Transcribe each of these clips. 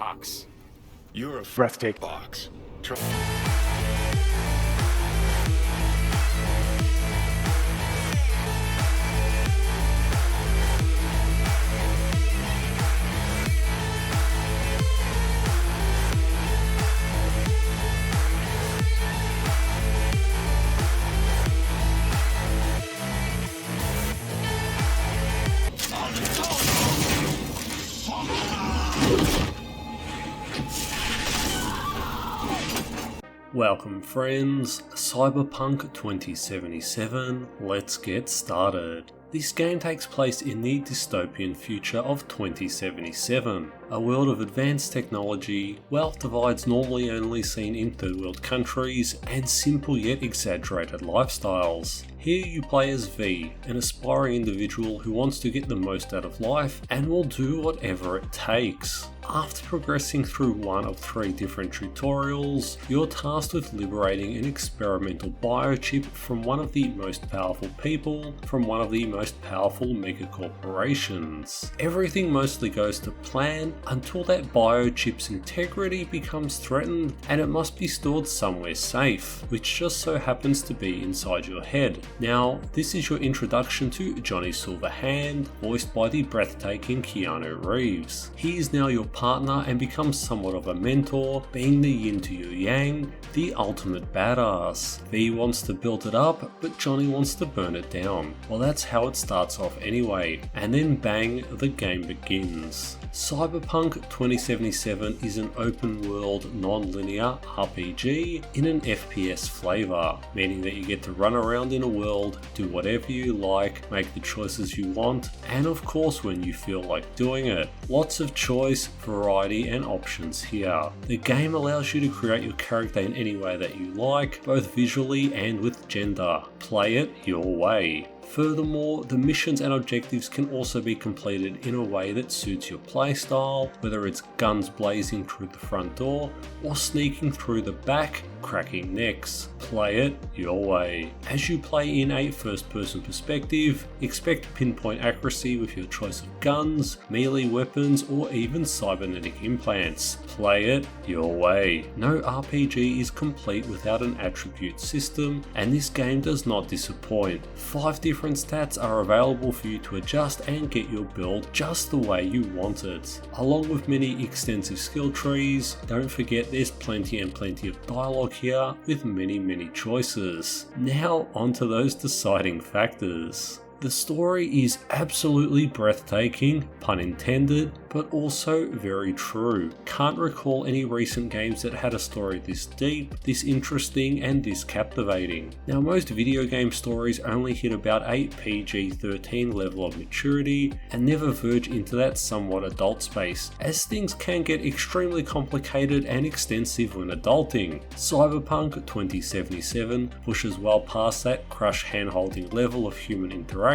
box. You're a breathtaking box. Welcome friends, Cyberpunk 2077, let's get started. This game takes place in the dystopian future of 2077, a world of advanced technology, wealth divides normally only seen in third world countries, and simple yet exaggerated lifestyles. Here you play as V, an aspiring individual who wants to get the most out of life and will do whatever it takes. After progressing through one of 3 different tutorials, you're tasked with liberating an experimental biochip from one of the most powerful people from one of the most powerful megacorporations. Everything mostly goes to plan until that biochip's integrity becomes threatened and it must be stored somewhere safe, which just so happens to be inside your head. Now, this is your introduction to Johnny Silverhand, voiced by the breathtaking Keanu Reeves. He is now your partner and becomes somewhat of a mentor, being the yin to your yang, the ultimate badass. V wants to build it up, but Johnny wants to burn it down. Well, that's how it starts off anyway, and then bang, the game begins. Cyberpunk 2077 is an open world non-linear RPG in an FPS flavour, meaning that you get to run around in a world, do whatever you like, make the choices you want, and of course when you feel like doing it. Lots of choice, variety and options here. The game allows you to create your character in any way that you like, both visually and with gender. Play it your way. Furthermore, the missions and objectives can also be completed in a way that suits your playstyle, whether it's guns blazing through the front door or sneaking through the back, cracking necks. Play it your way. As you play in a first-person perspective, expect pinpoint accuracy with your choice of guns, melee weapons, or even cybernetic implants. Play it your way. No RPG is complete without an attribute system, and this game does not disappoint. 5 different stats are available for you to adjust and get your build just the way you want it. Along with many extensive skill trees, don't forget there's plenty of dialogue here with many choices. Now onto those deciding factors. The story is absolutely breathtaking, pun intended, but also very true. Can't recall any recent games that had a story this deep, this interesting, and this captivating. Now, most video game stories only hit about a PG-13 level of maturity and never verge into that somewhat adult space, as things can get extremely complicated and extensive when adulting. Cyberpunk 2077 pushes well past that crush hand-holding level of human interaction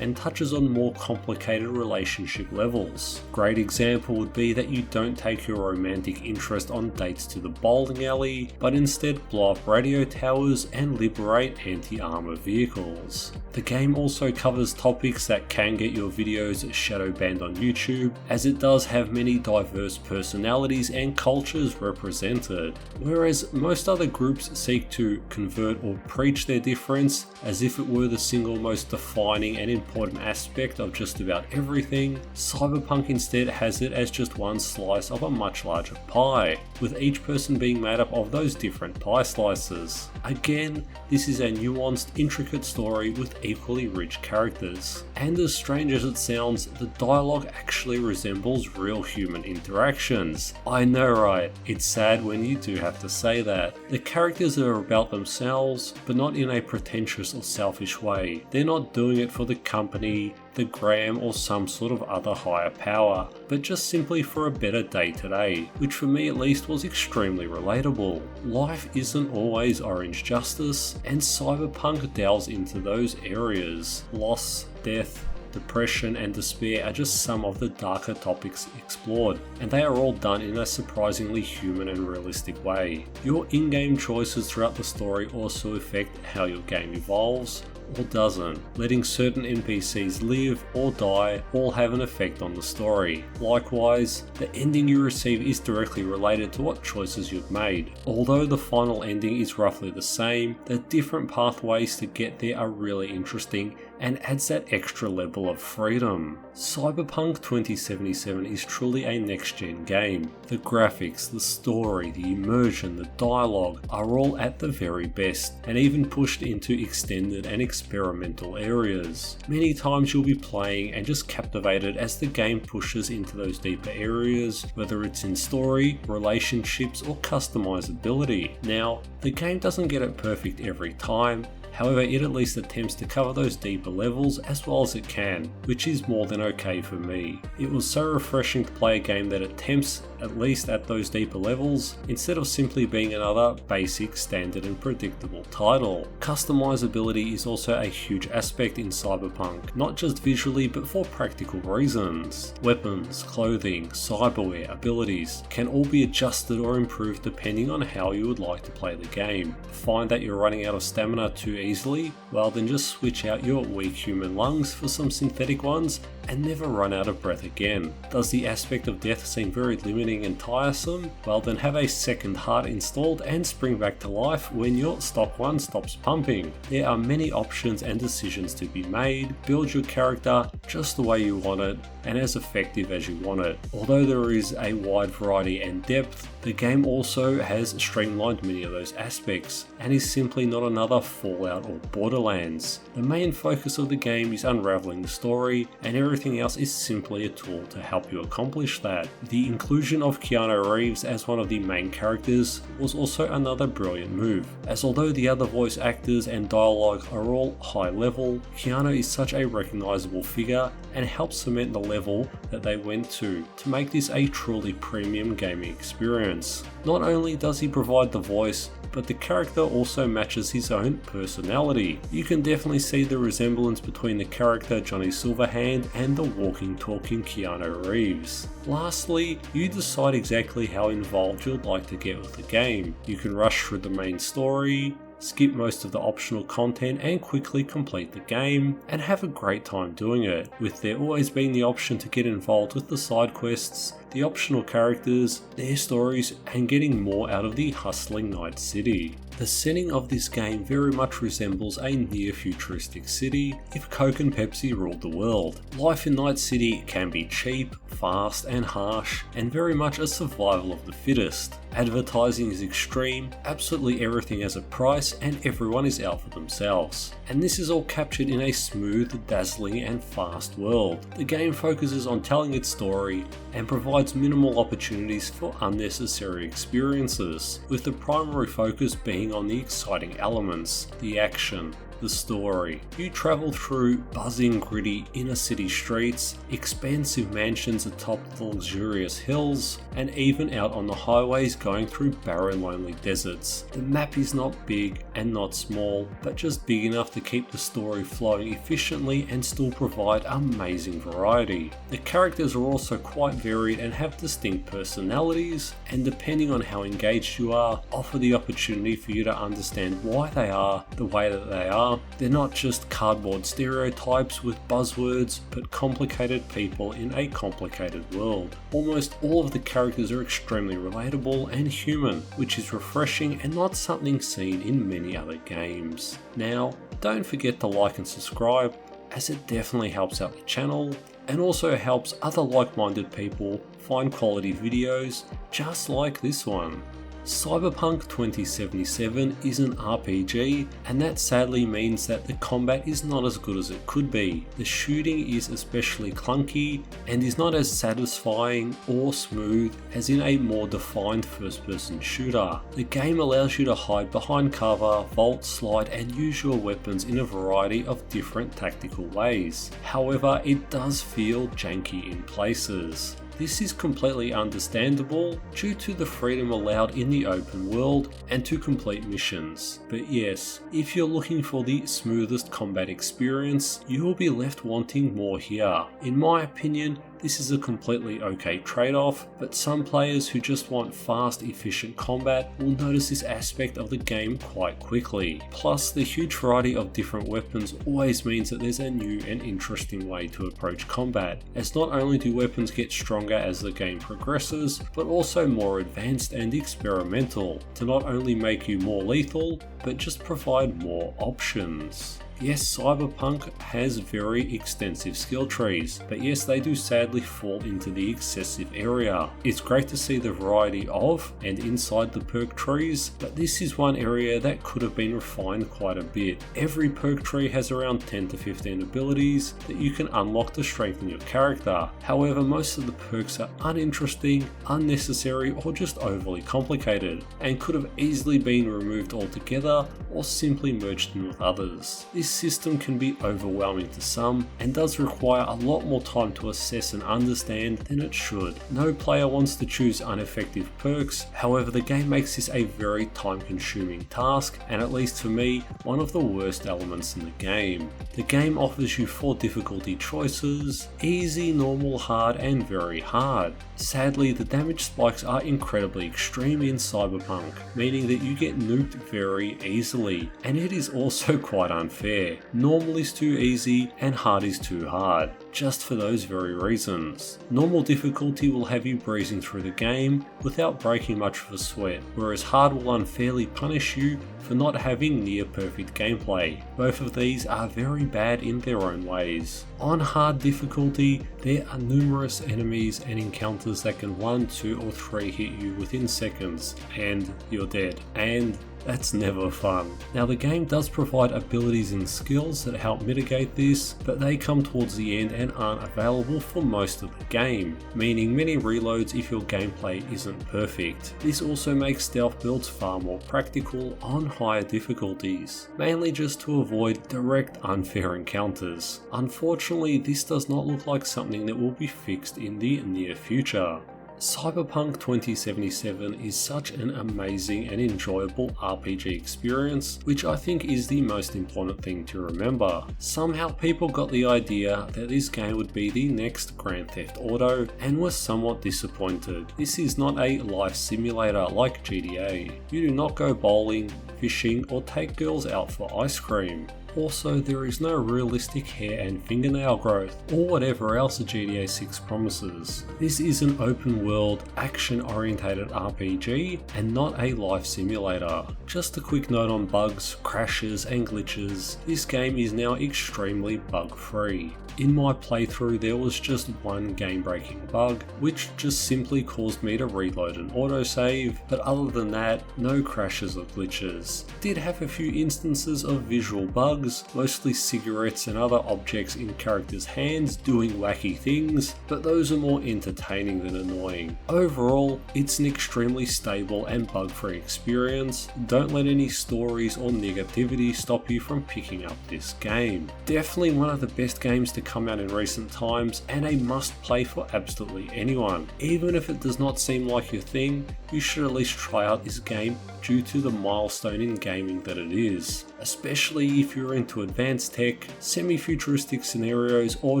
and touches on more complicated relationship levels. Great example would be that you don't take your romantic interest on dates to the bowling alley, but instead blow up radio towers and liberate anti-armor vehicles. The game also covers topics that can get your videos shadow banned on YouTube, as it does have many diverse personalities and cultures represented. Whereas most other groups seek to convert or preach their difference as if it were the single most defining and important aspect of just about everything, Cyberpunk instead has it as just one slice of a much larger pie, with each person being made up of those different pie slices. Again, this is a nuanced, intricate story with equally rich characters. And as strange as it sounds, the dialogue actually resembles real human interactions. I know, right? It's sad when you do have to say that. The characters are about themselves, but not in a pretentious or selfish way. They're not doing it for the company, the gram, or some sort of other higher power, but just simply for a better day today, which for me at least was extremely relatable. Life isn't always orange justice, and Cyberpunk delves into those areas. Loss, death, depression and despair are just some of the darker topics explored, and they are all done in a surprisingly human and realistic way. Your in-game choices throughout the story also affect how your game evolves, or doesn't. Letting certain NPCs live or die all have an effect on the story. Likewise, the ending you receive is directly related to what choices you've made. Although the final ending is roughly the same, the different pathways to get there are really interesting and adds that extra level of freedom. Cyberpunk 2077 is truly a next-gen game. The graphics, the story, the immersion, the dialogue are all at the very best, and even pushed into extended and experimental areas. Many times you'll be playing and just captivated as the game pushes into those deeper areas, whether it's in story, relationships, or customizability. Now, the game doesn't get it perfect every time. However, it at least attempts to cover those deeper levels as well as it can, which is more than okay for me. It was so refreshing to play a game that attempts at least at those deeper levels, instead of simply being another basic, standard and predictable title. Customizability is also a huge aspect in Cyberpunk, not just visually but for practical reasons. Weapons, clothing, cyberware, abilities can all be adjusted or improved depending on how you would like to play the game. Find that you're running out of stamina too easily? Well, then just switch out your weak human lungs for some synthetic ones and never run out of breath again. Does the aspect of death seem very limiting and tiresome? Well, then have a second heart installed and spring back to life when your stock one stops pumping. There are many options and decisions to be made. Build your character just the way you want it and as effective as you want it. Although there is a wide variety and depth, the game also has streamlined many of those aspects and is simply not another Fallout or Borderlands. The main focus of the game is unraveling the story, and everything else is simply a tool to help you accomplish that. The inclusion of Keanu Reeves as one of the main characters was also another brilliant move, as although the other voice actors and dialogue are all high level, Keanu is such a recognisable figure and helps cement the level that they went to make this a truly premium gaming experience. Not only does he provide the voice, but the character also matches his own personality. You can definitely see the resemblance between the character Johnny Silverhand and the walking talking Keanu Reeves. Lastly, you decide exactly how involved you'd like to get with the game. You can rush through the main story, skip most of the optional content and quickly complete the game, and have a great time doing it, with there always being the option to get involved with the side quests, the optional characters, their stories, and getting more out of the hustling Night City. The setting of this game very much resembles a near-futuristic city if Coke and Pepsi ruled the world. Life in Night City can be cheap, fast and harsh, and very much a survival of the fittest. Advertising is extreme, absolutely everything has a price, and everyone is out for themselves. And this is all captured in a smooth, dazzling and fast world. The game focuses on telling its story and provides minimal opportunities for unnecessary experiences, with the primary focus being on the exciting elements, the action, the story. You travel through buzzing, gritty inner city streets, expansive mansions atop the luxurious hills, and even out on the highways going through barren, lonely deserts. The map is not big and not small, but just big enough to keep the story flowing efficiently and still provide amazing variety. The characters are also quite varied and have distinct personalities, and depending on how engaged you are, offer the opportunity for you to understand why they are the way that they are. They're not just cardboard stereotypes with buzzwords, but complicated people in a complicated world. Almost all of the characters are extremely relatable and human, which is refreshing and not something seen in many other games. Now, don't forget to like and subscribe, as it definitely helps out the channel and also helps other like-minded people find quality videos just like this one. Cyberpunk 2077 is an RPG, and that sadly means that the combat is not as good as it could be. The shooting is especially clunky and is not as satisfying or smooth as in a more defined first-person shooter. The game allows you to hide behind cover, vault, slide and use your weapons in a variety of different tactical ways. However, it does feel janky in places. This is completely understandable due to the freedom allowed in the open world and to complete missions. But yes, if you're looking for the smoothest combat experience, you will be left wanting more here. In my opinion, this is a completely okay trade-off, but some players who just want fast, efficient combat will notice this aspect of the game quite quickly. Plus, the huge variety of different weapons always means that there's a new and interesting way to approach combat, as not only do weapons get stronger as the game progresses, but also more advanced and experimental, to not only make you more lethal, but just provide more options. Yes, Cyberpunk has very extensive skill trees, but yes, they do sadly fall into the excessive area. It's great to see the variety of and inside the perk trees, but this is one area that could have been refined quite a bit. Every perk tree has around 10 to 15 abilities that you can unlock to strengthen your character. However, most of the perks are uninteresting, unnecessary, or just overly complicated, and could have easily been removed altogether or simply merged in with others. This system can be overwhelming to some and does require a lot more time to assess and understand than it should. No player wants to choose ineffective perks, however the game makes this a very time-consuming task, and at least for me, one of the worst elements in the game. The game offers you 4 difficulty choices: easy, normal, hard, and very hard. Sadly, the damage spikes are incredibly extreme in Cyberpunk, meaning that you get nuked very easily, and it is also quite unfair. Normal is too easy and hard is too hard, just for those very reasons. Normal difficulty will have you breezing through the game without breaking much of a sweat, whereas hard will unfairly punish you for not having near perfect gameplay. Both of these are very bad in their own ways. On hard difficulty, there are numerous enemies and encounters that can 1, 2 or 3 hit you within seconds and you're dead, and that's never fun. Now the game does provide abilities and skills that help mitigate this, but they come towards the end and aren't available for most of the game, meaning many reloads if your gameplay isn't perfect. This also makes stealth builds far more practical on higher difficulties, mainly just to avoid direct unfair encounters. Unfortunately, this does not look like something that will be fixed in the near future. Cyberpunk 2077 is such an amazing and enjoyable RPG experience, which I think is the most important thing to remember. Somehow people got the idea that this game would be the next Grand Theft Auto and were somewhat disappointed. This is not a life simulator like GTA. You do not go bowling, fishing, or take girls out for ice cream. Also, there is no realistic hair and fingernail growth, or whatever else a GTA 6 promises. This is an open world, action-orientated RPG, and not a life simulator. Just a quick note on bugs, crashes, and glitches. This game is now extremely bug-free. In my playthrough, there was just one game-breaking bug, which just simply caused me to reload an autosave, but other than that, no crashes or glitches. Did have a few instances of visual bugs, mostly cigarettes and other objects in characters' hands doing wacky things, but those are more entertaining than annoying. Overall, it's an extremely stable and bug-free experience. Don't let any stories or negativity stop you from picking up this game. Definitely one of the best games to come out in recent times, and a must play for absolutely anyone. Even if it does not seem like your thing, you should at least try out this game due to the milestone in gaming that it is, especially if you're into advanced tech, semi-futuristic scenarios, or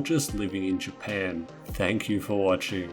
just living in Japan. Thank you for watching.